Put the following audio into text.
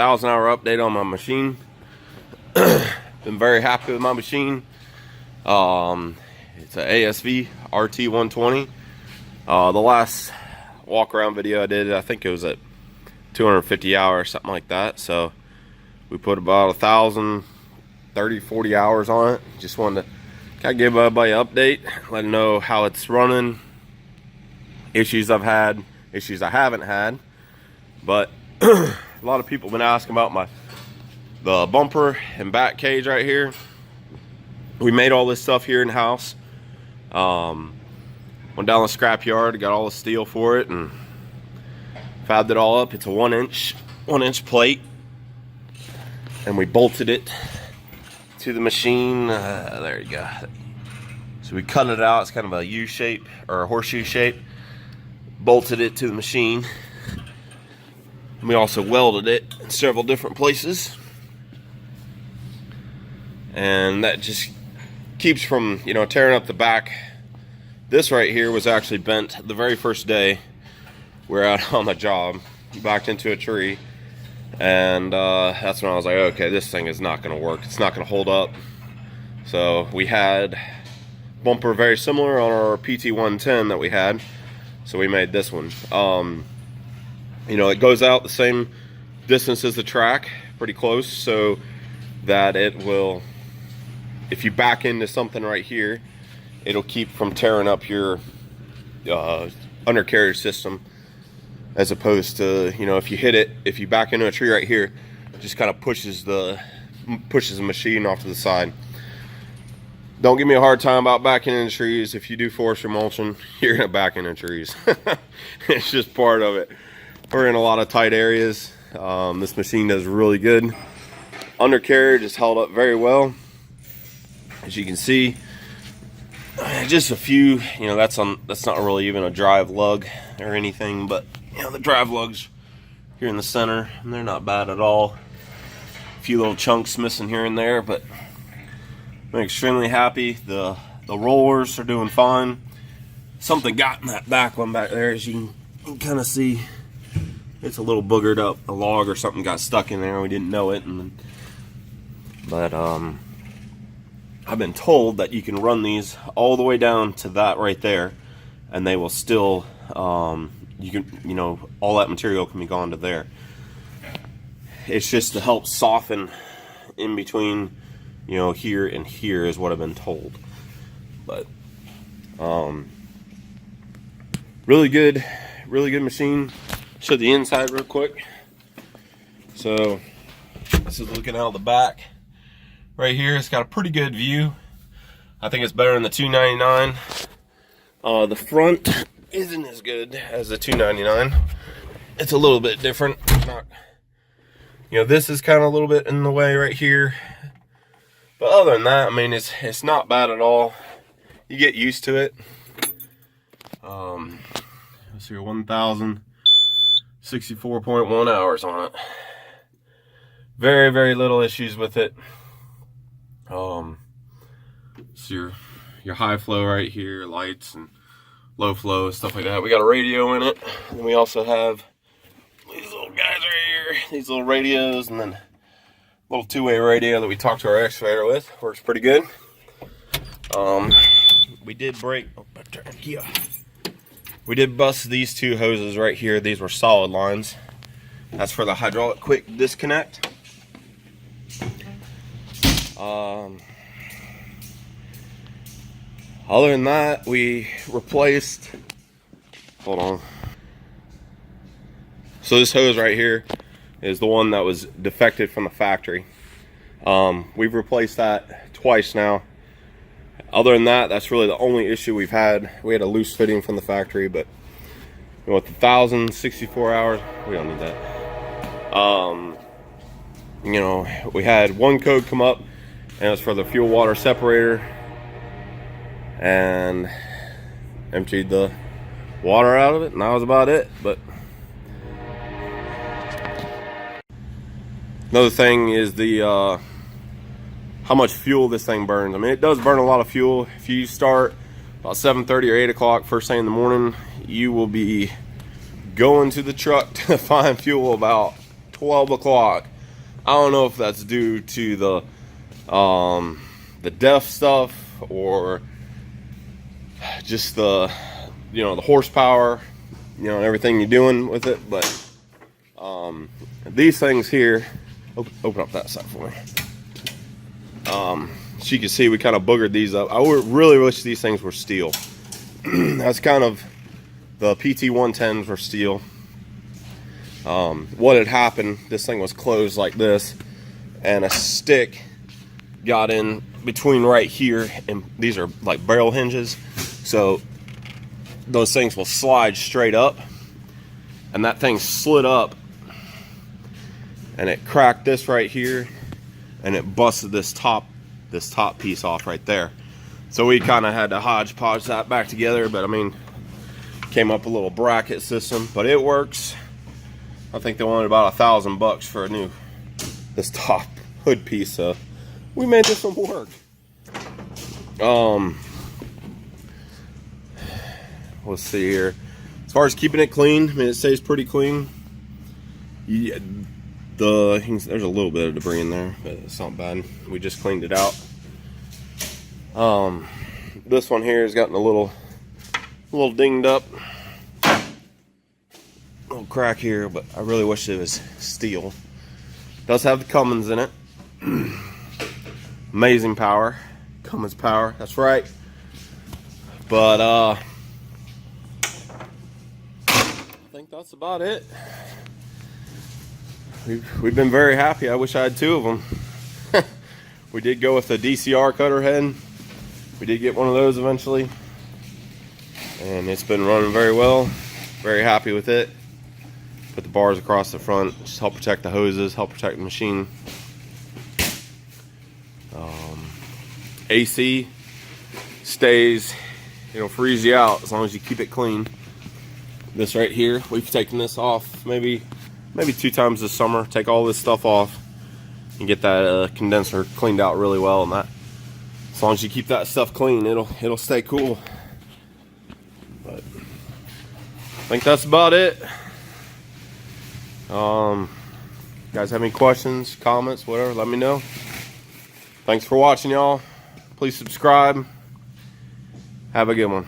1,000-hour update on my machine. Been very happy with my machine. It's an ASV RT120. The last walk around video I did, I think it was at 250 hours, something like that. So we put about 1,030, 40 hours on it. Just wanted to kind of give everybody an update, let them know how it's running, issues I've had, issues I haven't had. But a lot of people have been asking about the bumper and back cage right here. We made all this stuff here in house. Went down the scrap yard, got all the steel for it, and fabbed it all up. It's a 1-inch plate, and we bolted it to the machine. There you go. So we cut it out. It's kind of a U shape or a horseshoe shape. Bolted it to the machine. And we also welded it in several different places, and that just keeps from, you know, tearing up the back. This right here was actually bent the very first day we were out on the job. Backed into a tree, and that's when I was like, okay, this thing is not going to work. It's not going to hold up. So we had bumper very similar on our PT110 that we had, so we made this one. You know, it goes out the same distance as the track, pretty close, so that it will, if you back into something right here, it'll keep from tearing up your undercarriage system, as opposed to, you know, if you hit it, if you back into a tree right here, it just kind of pushes the machine off to the side. Don't give me a hard time about backing into trees. If you do forestry mulching, you're gonna back into trees. It's just part of it. We're in a lot of tight areas. This machine does really good. Undercarriage is held up very well, as you can see. Just a few, you know, that's not really even a drive lug or anything, but you know, the drive lugs here in the center, and they're not bad at all. A few little chunks missing here and there, but I'm extremely happy. The rollers are doing fine. Something got in that back one back there, as you can kind of see. It's a little boogered up. A log or something got stuck in there. We didn't know it, but I've been told that you can run these all the way down to that right there, and they will still, you know, all that material can be gone to there. It's just to help soften in between, you know, here and here is what I've been told. But really good machine. Show the inside real quick. So this is looking out the back. Right here, it's got a pretty good view. I think it's better than the 299. The front isn't as good as the 299. It's a little bit different. You know, this is kind of a little bit in the way right here. But other than that, I mean, it's not bad at all. You get used to it. Let's see, 1,064.1 hours on it. Very, very little issues with it. So your high flow right here, lights and low flow, stuff like that. We got a radio in it, and we also have these little guys right here, these little radios, and then a little two-way radio that we talk to our excavator with. Works pretty good. We did break, we did bust these two hoses right here. These were solid lines. That's for the hydraulic quick disconnect. Other than that, we replaced, hold on. So this hose right here is the one that was defected from the factory. We've replaced that twice now. Other than that, that's really the only issue we've had. We had a loose fitting from the factory, but you know, with 1,064 hours, we don't need that. You know, we had one code come up, and it was for the fuel water separator, and emptied the water out of it, and that was about it. But another thing is the how much fuel this thing burns. I mean, it does burn a lot of fuel. If you start about 7:30 or 8 o'clock first thing in the morning, you will be going to the truck to find fuel about 12 o'clock. I don't know if that's due to the DEF stuff or just the, you know, the horsepower, you know, and everything you're doing with it. But these things here, open up that side for me. So you can see we kind of boogered these up. I really wish these things were steel. That's kind of, the PT110s were steel. What had happened, this thing was closed like this, and a stick got in between right here, and these are like barrel hinges, so those things will slide straight up, and that thing slid up and it cracked this right here, and it busted this top piece off right there. So we kind of had to hodgepodge that back together, but I mean, came up a little bracket system, but it works. I think they wanted about $1,000 for this top hood piece, so we made this one work. Let's see here. As far as keeping it clean, I mean, it stays pretty clean. Yeah, there's a little bit of debris in there, but it's not bad. We just cleaned it out. This one here has gotten a little dinged up. Little crack here, but I really wish it was steel. It does have the Cummins in it. Amazing power. Cummins power, that's right. But I think that's about it. We've been very happy. I wish I had 2 of them. We did go with the DCR cutter head. We did get one of those eventually, and it's been running very well. Very happy with it. Put the bars across the front, just help protect the hoses, help protect the machine. AC stays, it'll freeze you out as long as you keep it clean. This right here, we've taken this off maybe 2 times this summer. Take all this stuff off and get that condenser cleaned out really well, and that, as long as you keep that stuff clean, it'll stay cool. But I think that's about it. You guys have any questions, comments, whatever, let me know. Thanks for watching, y'all. Please subscribe. Have a good one.